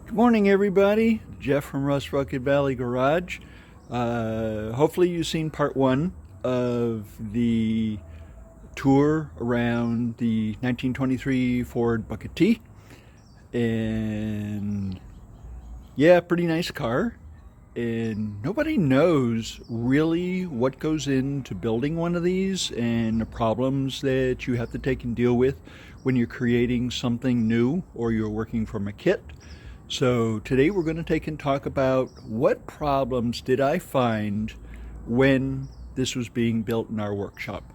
Good morning, everybody. Jeff from Rust Rocket Valley Garage. Hopefully you've seen part one of the tour around the 1923 Ford Bucket T. And yeah, pretty nice car. And nobody knows really what goes into building one of these and the problems that you have to take and deal with when you're creating something new or you're working from a kit. So today we're going to take and talk about what problems did I find when this was being built in our workshop.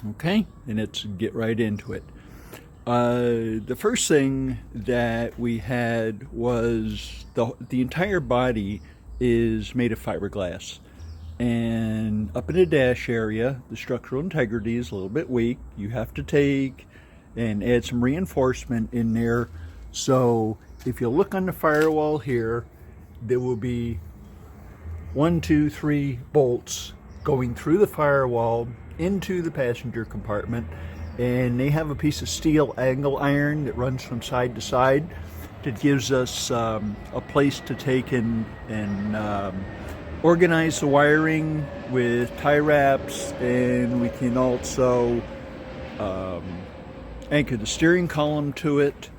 Okay, and let's get right into it. The first thing that we had was the entire body is made of fiberglass, and up in the dash area the structural integrity is a little bit weak. You have to take and add some reinforcement in there. So if you look on the firewall here, there will be 1, 2, 3 bolts going through the firewall into the passenger compartment, and they have a piece of steel angle iron that runs from side to side that gives us a place to take and organize the wiring with tie wraps, and we can also anchor the steering column to it.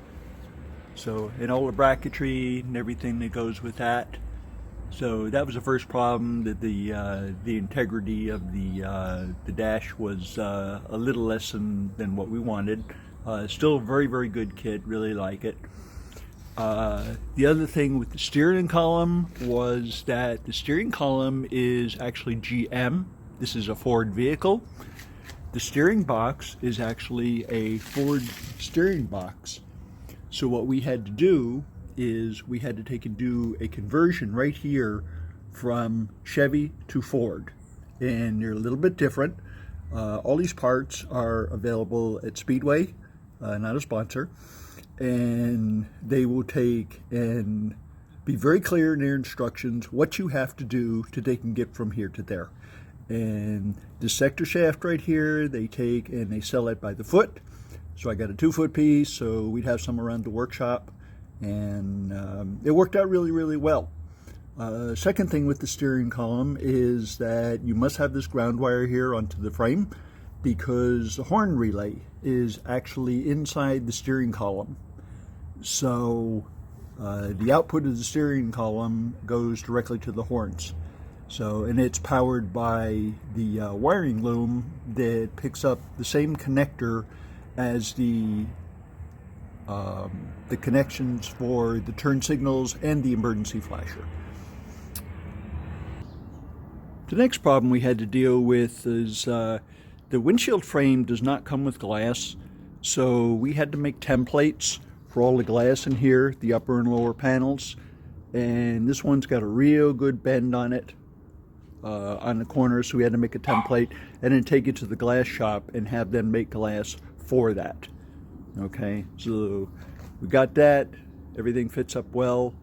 So, and all the bracketry and everything that goes with that. So that was the first problem, that the integrity of the dash was a little less than what we wanted. Still a very, very good kit, really like it. The other thing with the steering column was that the steering column is actually GM. This is a Ford vehicle. The steering box is actually a Ford steering box. So what we had to do is we had to take and do a conversion right here from Chevy to Ford, and they're a little bit different. All these parts are available at Speedway, not a sponsor, and they will take and be very clear in their instructions what you have to do to take and get from here to there. And the sector shaft right here, they take and they sell it by the foot. So I got a 2-foot piece, so we'd have some around the workshop, and it worked out really, really well. Second thing with the steering column is that you must have this ground wire here onto the frame, because the horn relay is actually inside the steering column. So the output of the steering column goes directly to the horns. So, and it's powered by the wiring loom that picks up the same connector as the connections for the turn signals and the emergency flasher. The next problem we had to deal with is the windshield frame does not come with glass, so we had to make templates for all the glass in here, the upper and lower panels, and this one's got a real good bend on it on the corner, so we had to make a template and then take it to the glass shop and have them make glass for that. Okay, so we got that, everything fits up well.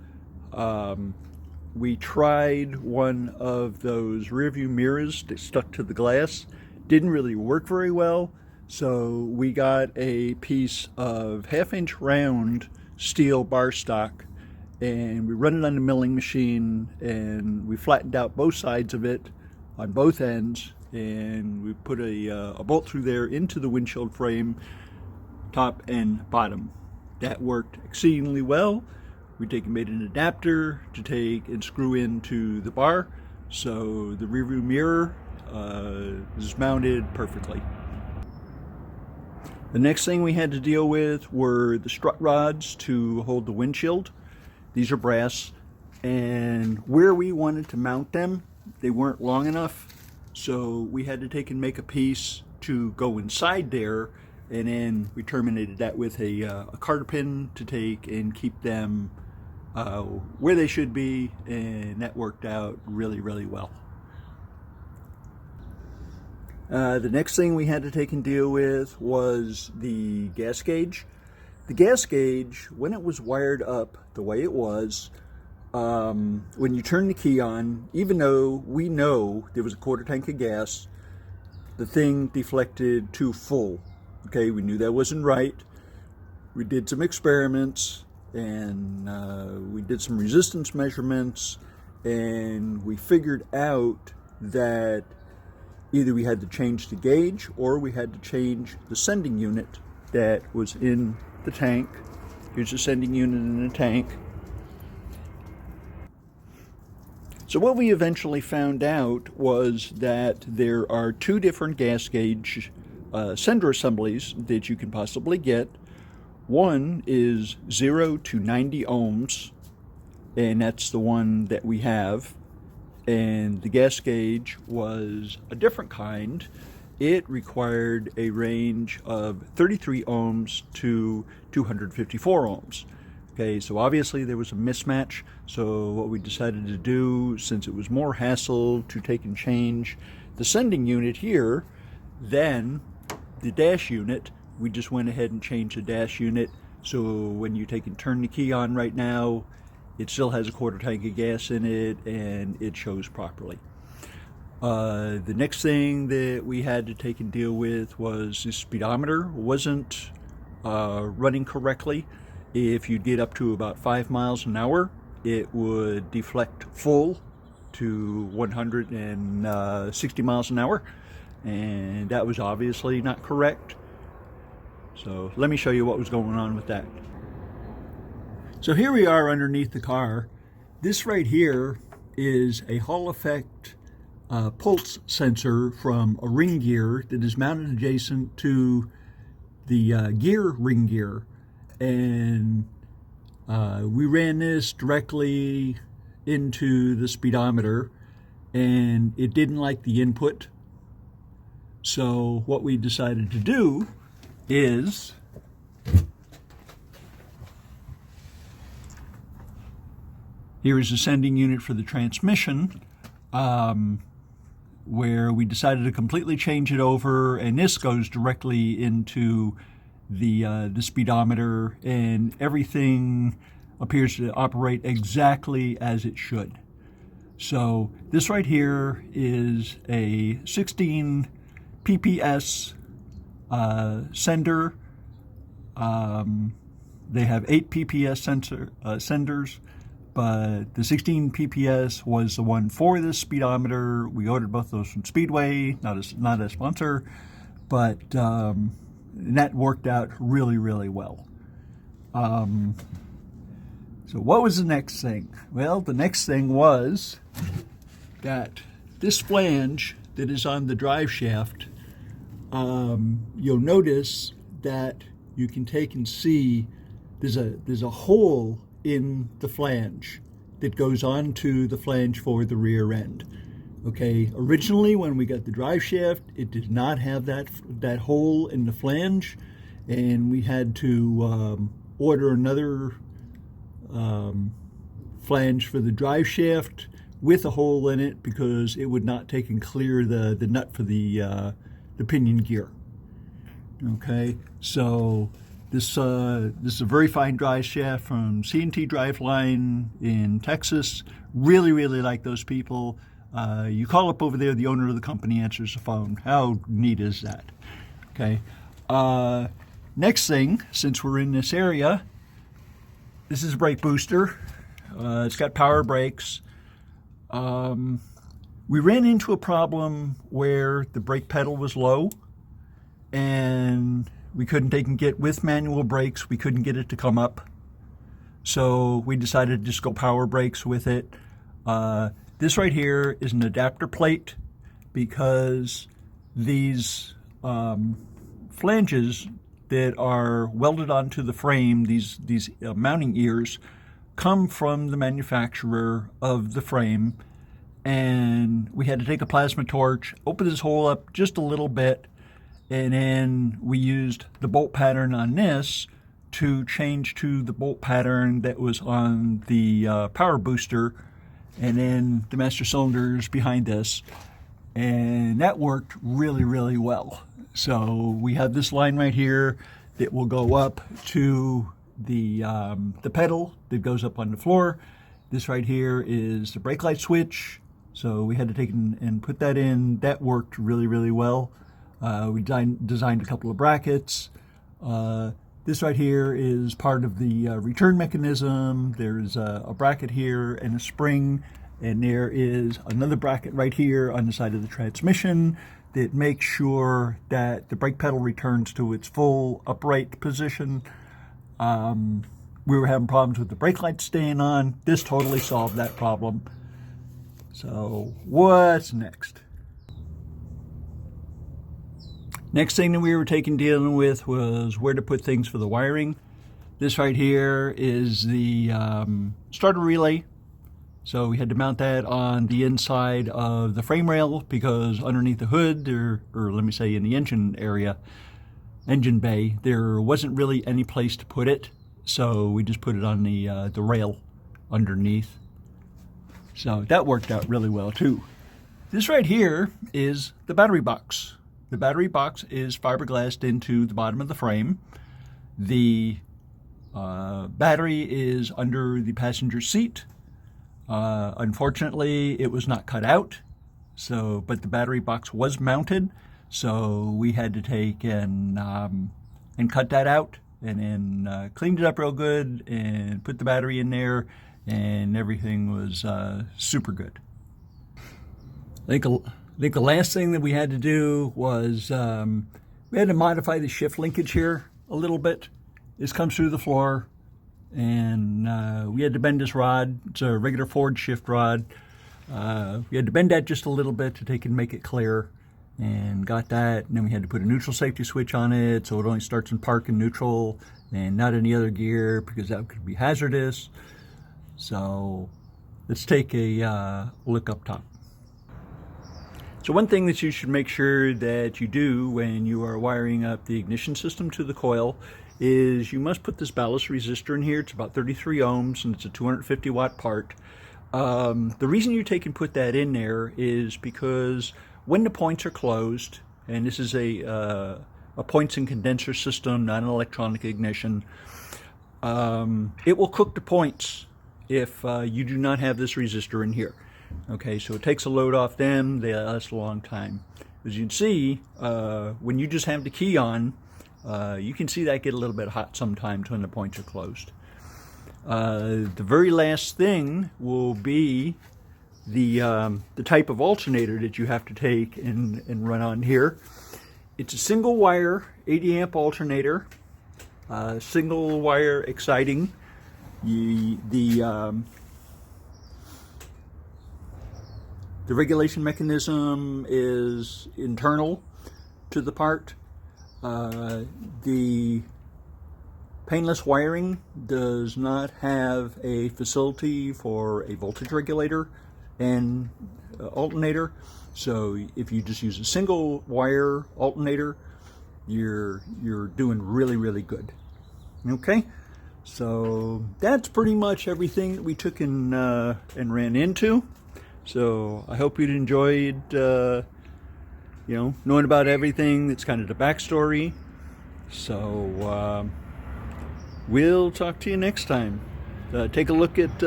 We tried one of those rear view mirrors that stuck to the glass, didn't really work very well, so we got a piece of 1/2-inch round steel bar stock, and we run it on the milling machine, and we flattened out both sides of it on both ends, and we put a bolt through there into the windshield frame, top and bottom. That worked exceedingly well. We made an adapter to take and screw into the bar, so the rearview mirror is mounted perfectly. The next thing we had to deal with were the strut rods to hold the windshield. These are brass, and where we wanted to mount them, they weren't long enough, so we had to take and make a piece to go inside there, and then we terminated that with a carter pin to take and keep them where they should be, and that worked out really, really well. The next thing we had to take and deal with was the gas gauge. The gas gauge, when it was wired up the way it was, when you turn the key on, even though we know there was a 1/4 tank of gas, the thing deflected to full. Okay, we knew that wasn't right. We did some experiments, and we did some resistance measurements, and we figured out that either we had to change the gauge or we had to change the sending unit that was in the tank. Here's the sending unit in the tank. So what we eventually found out was that there are two different gas gauge sender assemblies that you can possibly get. One is 0 to 90 ohms, and that's the one that we have. And the gas gauge was a different kind. It required a range of 33 ohms to 254 ohms. Okay, so obviously there was a mismatch. So what we decided to do, since it was more hassle to take and change the sending unit here than the dash unit, we just went ahead and changed the dash unit. So when you take and turn the key on right now, it still has a quarter tank of gas in it, and it shows properly. The next thing that we had to take and deal with was the speedometer wasn't running correctly. If you get up to about 5 miles an hour, it would deflect full to 160 miles an hour, and that was obviously not correct. So let me show you what was going on with that. So here we are underneath the car. This right here is a Hall effect pulse sensor from a ring gear that is mounted adjacent to the gear ring gear. And we ran this directly into the speedometer, and it didn't like the input. So what we decided to do is here is the sending unit for the transmission, where we decided to completely change it over, and this goes directly into the speedometer, and everything appears to operate exactly as it should. So this right here is a 16 PPS sender. They have 8 PPS senders, but the 16 PPS was the one for this speedometer. We ordered both of those from Speedway, not a sponsor, but and that worked out really, really well. So what was the next thing? Well, the next thing was that this flange that is on the drive shaft, you'll notice that you can take and see there's a hole in the flange that goes onto the flange for the rear end. Okay, originally when we got the drive shaft, it did not have that hole in the flange, and we had to order another flange for the drive shaft with a hole in it because it would not take and clear the nut for the pinion gear. Okay, so this is a very fine drive shaft from C&T Driveline in Texas. Really, really like those people. You call up over there, the owner of the company answers the phone. How neat is that? Okay. Next thing, since we're in this area, this is a brake booster. It's got power brakes. We ran into a problem where the brake pedal was low, and we couldn't take and get with manual brakes. We couldn't get it to come up. So we decided to just go power brakes with it. This right here is an adapter plate because these flanges that are welded onto the frame, these mounting ears, come from the manufacturer of the frame. And we had to take a plasma torch, open this hole up just a little bit, and then we used the bolt pattern on this to change to the bolt pattern that was on the power booster, and then the master cylinders behind this, and that worked really, really well. So we have this line right here that will go up to the pedal that goes up on the floor. This right here is the brake light switch, so we had to take and put that in. That worked really, really well. We designed a couple of brackets. This right here is part of the return mechanism. There's a bracket here and a spring, and there is another bracket right here on the side of the transmission that makes sure that the brake pedal returns to its full upright position. We were having problems with the brake lights staying on. This totally solved that problem. So what's next? Next thing that we were dealing with was where to put things for the wiring. This right here is the starter relay. So we had to mount that on the inside of the frame rail because underneath the hood, or let me say in the engine area, engine bay, there wasn't really any place to put it. So we just put it on the rail underneath. So that worked out really well too. This right here is the battery box. The battery box is fiberglassed into the bottom of the frame. The battery is under the passenger seat. Unfortunately, it was not cut out, but the battery box was mounted, so we had to take and cut that out, and then cleaned it up real good and put the battery in there, and everything was super good. I think the last thing that we had to do was we had to modify the shift linkage here a little bit. This comes through the floor, and we had to bend this rod. It's a regular Ford shift rod. We had to bend that just a little bit to take and make it clear, and got that. And then we had to put a neutral safety switch on it so it only starts in park and neutral and not any other gear because that could be hazardous. So let's take a look up top. So one thing that you should make sure that you do when you are wiring up the ignition system to the coil is you must put this ballast resistor in here. It's about 33 ohms and it's a 250 watt part. The reason you take and put that in there is because when the points are closed, and this is a points and condenser system, not an electronic ignition, it will cook the points if you do not have this resistor in here. Okay, so it takes a load off them. They last a long time. As you can see, when you just have the key on, you can see that get a little bit hot sometimes when the points are closed. The very last thing will be the type of alternator that you have to take and run on here. It's a single wire 80 amp alternator, single wire exciting. The regulation mechanism is internal to the part. The painless wiring does not have a facility for a voltage regulator and alternator. So if you just use a single wire alternator, you're doing really, really good. Okay, so that's pretty much everything that we took and ran into. So I hope you'd enjoyed, knowing about everything. That's kind of the backstory. So we'll talk to you next time. Take a look at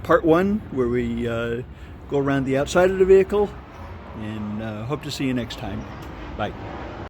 part 1 where we go around the outside of the vehicle, and hope to see you next time.